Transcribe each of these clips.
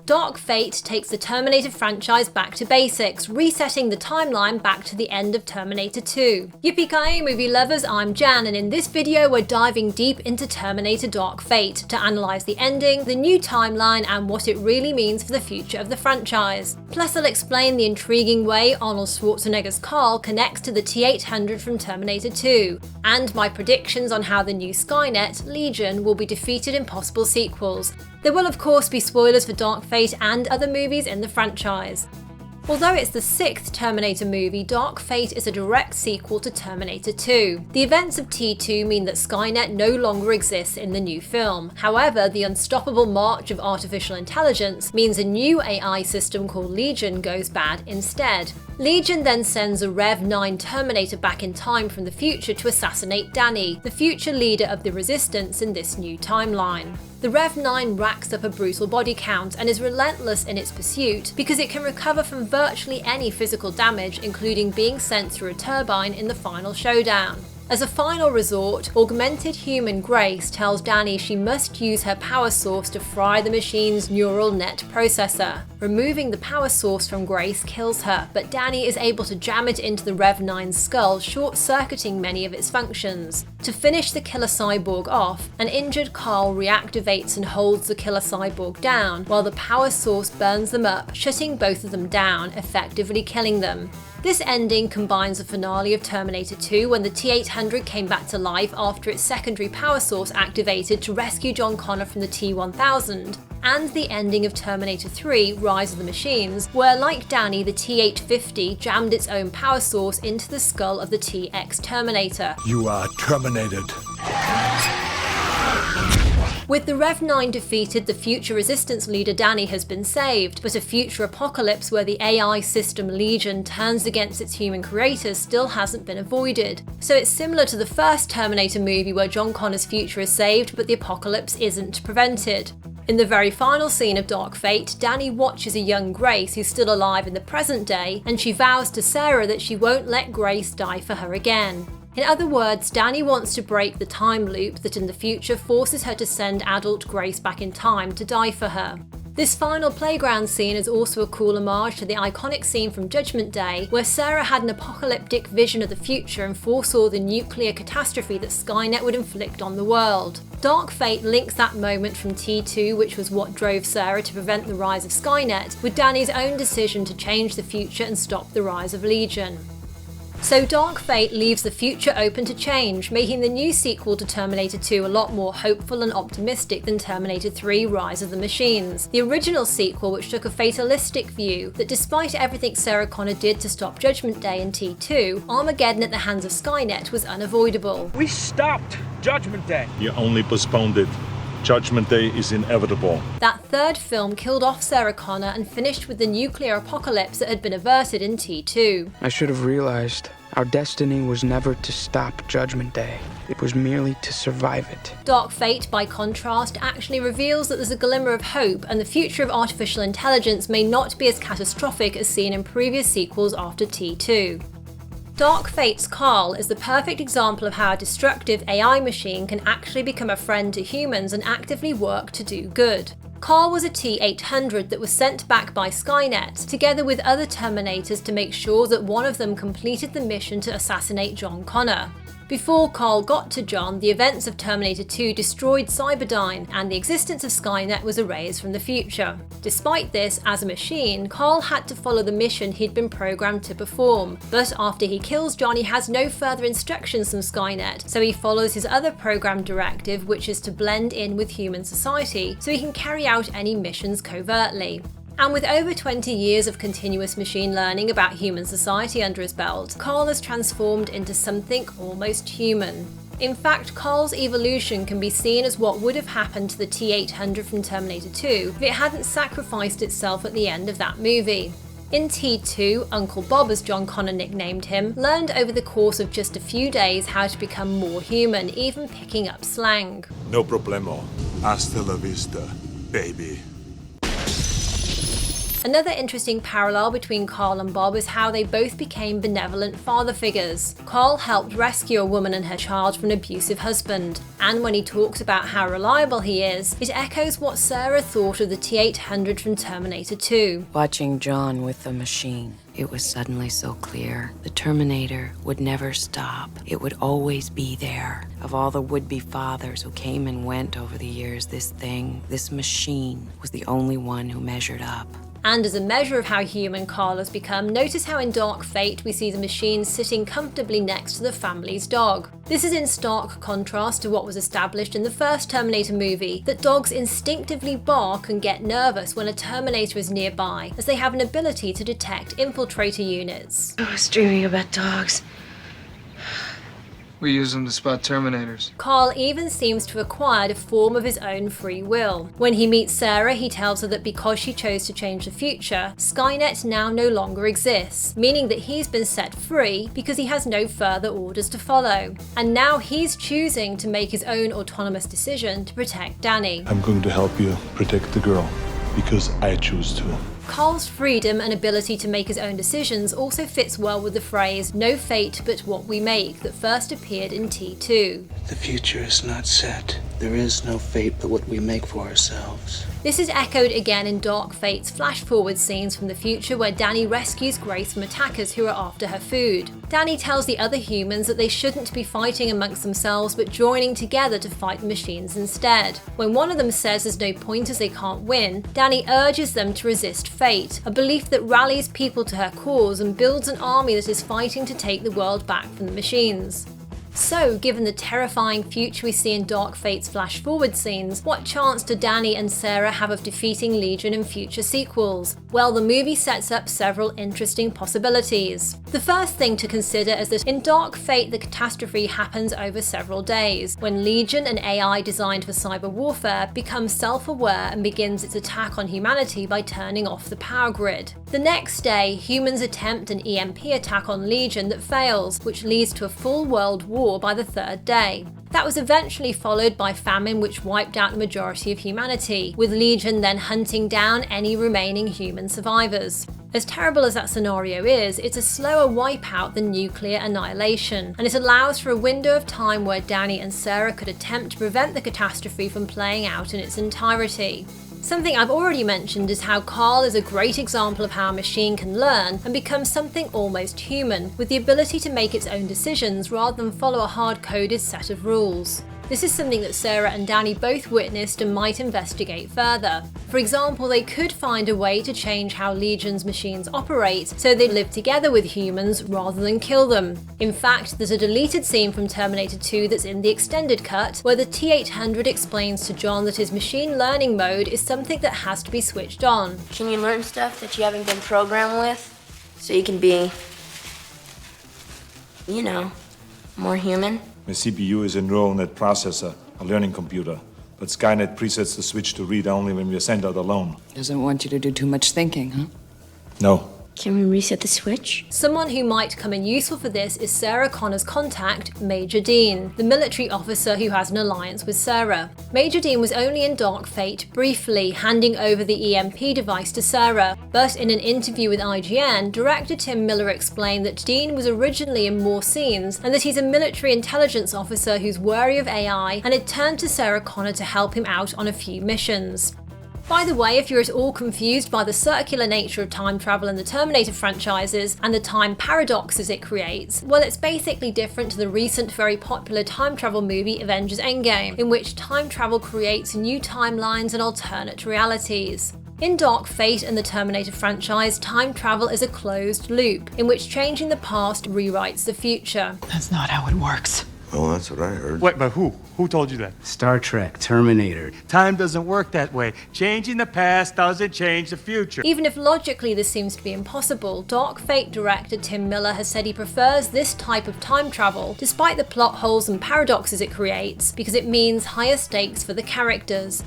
Dark Fate takes the Terminator franchise back to basics, resetting the timeline back to the end of Terminator 2. Yippee-ki-yay movie lovers, I'm Jan, and in this video we're diving deep into Terminator Dark Fate to analyse the ending, the new timeline, and what it really means for the future of the franchise. Plus I'll explain the intriguing way Arnold Schwarzenegger's Carl connects to the T-800 from Terminator 2, and my predictions on how the new Skynet, Legion, will be defeated in possible sequels. There will of course be spoilers for Dark Fate and other movies in the franchise. Although it's the 6th Terminator movie, Dark Fate is a direct sequel to Terminator 2. The events of T2 mean that Skynet no longer exists in the new film. However, the unstoppable march of artificial intelligence means a new AI system called Legion goes bad instead. Legion then sends a Rev 9 Terminator back in time from the future to assassinate Dani, the future leader of the Resistance in this new timeline. The Rev 9 racks up a brutal body count and is relentless in its pursuit because it can recover from virtually any physical damage, including being sent through a turbine in the final showdown. As a final resort, augmented human Grace tells Dani she must use her power source to fry the machine's neural net processor. Removing the power source from Grace kills her, but Dani is able to jam it into the Rev 9's skull, short-circuiting many of its functions. To finish the killer cyborg off, an injured Carl reactivates and holds the killer cyborg down, while the power source burns them up, shutting both of them down, effectively killing them. This ending combines the finale of Terminator 2 when the T-800 came back to life after its secondary power source activated to rescue John Connor from the T-1000, and the ending of Terminator 3 Rise of the Machines, where like Dani, the T-850 jammed its own power source into the skull of the T-X Terminator. You are terminated. With the Rev 9 defeated, the future Resistance leader Dani has been saved, but a future apocalypse where the AI system Legion turns against its human creators still hasn't been avoided. So it's similar to the first Terminator movie where John Connor's future is saved, but the apocalypse isn't prevented. In the very final scene of Dark Fate, Dani watches a young Grace who's still alive in the present day, and she vows to Sarah that she won't let Grace die for her again. In other words, Dani wants to break the time loop that in the future forces her to send adult Grace back in time to die for her. This final playground scene is also a cool homage to the iconic scene from Judgment Day, where Sarah had an apocalyptic vision of the future and foresaw the nuclear catastrophe that Skynet would inflict on the world. Dark Fate links that moment from T2, which was what drove Sarah to prevent the rise of Skynet, with Dani's own decision to change the future and stop the rise of Legion. So Dark Fate leaves the future open to change, making the new sequel to Terminator 2 a lot more hopeful and optimistic than Terminator 3 Rise of the Machines, the original sequel which took a fatalistic view that despite everything Sarah Connor did to stop Judgment Day in T2, Armageddon at the hands of Skynet was unavoidable. We stopped Judgment Day. You only postponed it. Judgment Day is inevitable. That third film killed off Sarah Connor and finished with the nuclear apocalypse that had been averted in T2. I should have realized our destiny was never to stop Judgment Day. It was merely to survive it. Dark Fate, by contrast, actually reveals that there's a glimmer of hope and the future of artificial intelligence may not be as catastrophic as seen in previous sequels after T2. Dark Fate's Carl is the perfect example of how a destructive AI machine can actually become a friend to humans and actively work to do good. Carl was a T-800 that was sent back by Skynet, together with other Terminators to make sure that one of them completed the mission to assassinate John Connor. Before Carl got to John, the events of Terminator 2 destroyed Cyberdyne, and the existence of Skynet was erased from the future. Despite this, as a machine, Carl had to follow the mission he'd been programmed to perform, but after he kills John, he has no further instructions from Skynet, so he follows his other programmed directive, which is to blend in with human society, so he can carry out any missions covertly. And with over 20 years of continuous machine learning about human society under his belt, Carl has transformed into something almost human. In fact, Carl's evolution can be seen as what would have happened to the T-800 from Terminator 2 if it hadn't sacrificed itself at the end of that movie. In T2, Uncle Bob, as John Connor nicknamed him, learned over the course of just a few days how to become more human, even picking up slang. No problemo. Hasta la vista, baby. Another interesting parallel between Carl and Bob is how they both became benevolent father figures. Carl helped rescue a woman and her child from an abusive husband, and when he talks about how reliable he is, it echoes what Sarah thought of the T-800 from Terminator 2. Watching John with the machine, it was suddenly so clear. The Terminator would never stop. It would always be there. Of all the would-be fathers who came and went over the years, this machine, was the only one who measured up. And as a measure of how human Carl has become, notice how in Dark Fate we see the machine sitting comfortably next to the family's dog. This is in stark contrast to what was established in the first Terminator movie, that dogs instinctively bark and get nervous when a Terminator is nearby, as they have an ability to detect infiltrator units. I was dreaming about dogs. We use them to spot Terminators. Carl even seems to have acquired a form of his own free will. When he meets Sarah, he tells her that because she chose to change the future, Skynet now no longer exists, meaning that he's been set free because he has no further orders to follow. And now he's choosing to make his own autonomous decision to protect Dani. I'm going to help you protect the girl because I choose to. Carl's freedom and ability to make his own decisions also fits well with the phrase "no fate but what we make" that first appeared in T2. The future is not set. There is no fate but what we make for ourselves. This is echoed again in Dark Fate's flash-forward scenes from the future where Dani rescues Grace from attackers who are after her food. Dani tells the other humans that they shouldn't be fighting amongst themselves but joining together to fight the machines instead. When one of them says there's no point as they can't win, Dani urges them to resist fate, a belief that rallies people to her cause and builds an army that is fighting to take the world back from the machines. So, given the terrifying future we see in Dark Fate's flash-forward scenes, what chance do Dani and Sarah have of defeating Legion in future sequels? Well, the movie sets up several interesting possibilities. The first thing to consider is that in Dark Fate the catastrophe happens over several days, when Legion, an AI designed for cyber warfare, becomes self-aware and begins its attack on humanity by turning off the power grid. The next day, humans attempt an EMP attack on Legion that fails, which leads to a full world war by the third day. That was eventually followed by famine, which wiped out the majority of humanity, with Legion then hunting down any remaining human survivors. As terrible as that scenario is, it's a slower wipeout than nuclear annihilation, and it allows for a window of time where Dani and Sarah could attempt to prevent the catastrophe from playing out in its entirety. Something I've already mentioned is how Carl is a great example of how a machine can learn and become something almost human, with the ability to make its own decisions rather than follow a hard-coded set of rules. This is something that Sarah and Dani both witnessed and might investigate further. For example, they could find a way to change how Legion's machines operate so they live together with humans rather than kill them. In fact, there's a deleted scene from Terminator 2 that's in the extended cut where the T-800 explains to John that his machine learning mode is something that has to be switched on. Can you learn stuff that you haven't been programmed with? So you can be, you know, more human? My CPU is a neural net processor, a learning computer. But Skynet presets the switch to read only when we are sent out alone. Doesn't want you to do too much thinking, huh? No. Can we reset the switch? Someone who might come in useful for this is Sarah Connor's contact, Major Dean, the military officer who has an alliance with Sarah. Major Dean was only in Dark Fate briefly, handing over the EMP device to Sarah, but in an interview with IGN, director Tim Miller explained that Dean was originally in more scenes and that he's a military intelligence officer who's wary of AI and had turned to Sarah Connor to help him out on a few missions. By the way, if you're at all confused by the circular nature of time travel in the Terminator franchises and the time paradoxes it creates, well, it's basically different to the recent very popular time travel movie Avengers Endgame, in which time travel creates new timelines and alternate realities. In Dark Fate and the Terminator franchise, time travel is a closed loop, in which changing the past rewrites the future. That's not how it works. Well, that's what I heard. Wait, but who? Who told you that? Star Trek, Terminator. Time doesn't work that way. Changing the past doesn't change the future. Even if logically this seems to be impossible, Dark Fate director Tim Miller has said he prefers this type of time travel, despite the plot holes and paradoxes it creates, because it means higher stakes for the characters.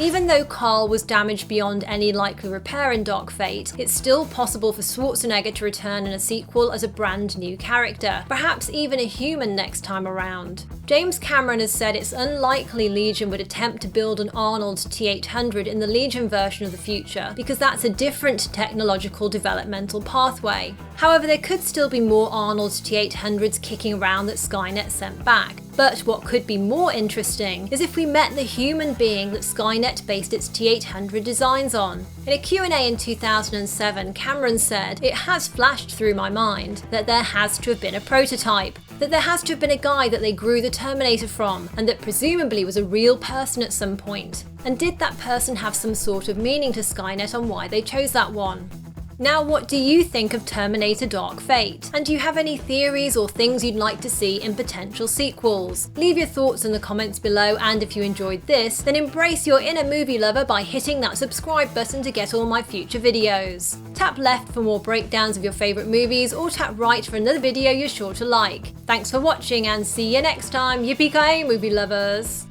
Even though Carl was damaged beyond any likely repair in Dark Fate, it's still possible for Schwarzenegger to return in a sequel as a brand new character, perhaps even a human next time around. James Cameron has said it's unlikely Legion would attempt to build an Arnold T-800 in the Legion version of the future, because that's a different technological developmental pathway. However, there could still be more Arnold T-800s kicking around that Skynet sent back. But what could be more interesting is if we met the human being that Skynet based its T-800 designs on. In a Q&A in 2007, Cameron said, "It has flashed through my mind that there has to have been a prototype, that there has to have been a guy that they grew the Terminator from, and that presumably was a real person at some point. And did that person have some sort of meaning to Skynet on why they chose that one?" Now, what do you think of Terminator Dark Fate? And do you have any theories or things you'd like to see in potential sequels? Leave your thoughts in the comments below, and if you enjoyed this, then embrace your inner movie lover by hitting that subscribe button to get all my future videos. Tap left for more breakdowns of your favourite movies, or tap right for another video you're sure to like. Thanks for watching, and see you next time, yippee-ki-yay movie lovers!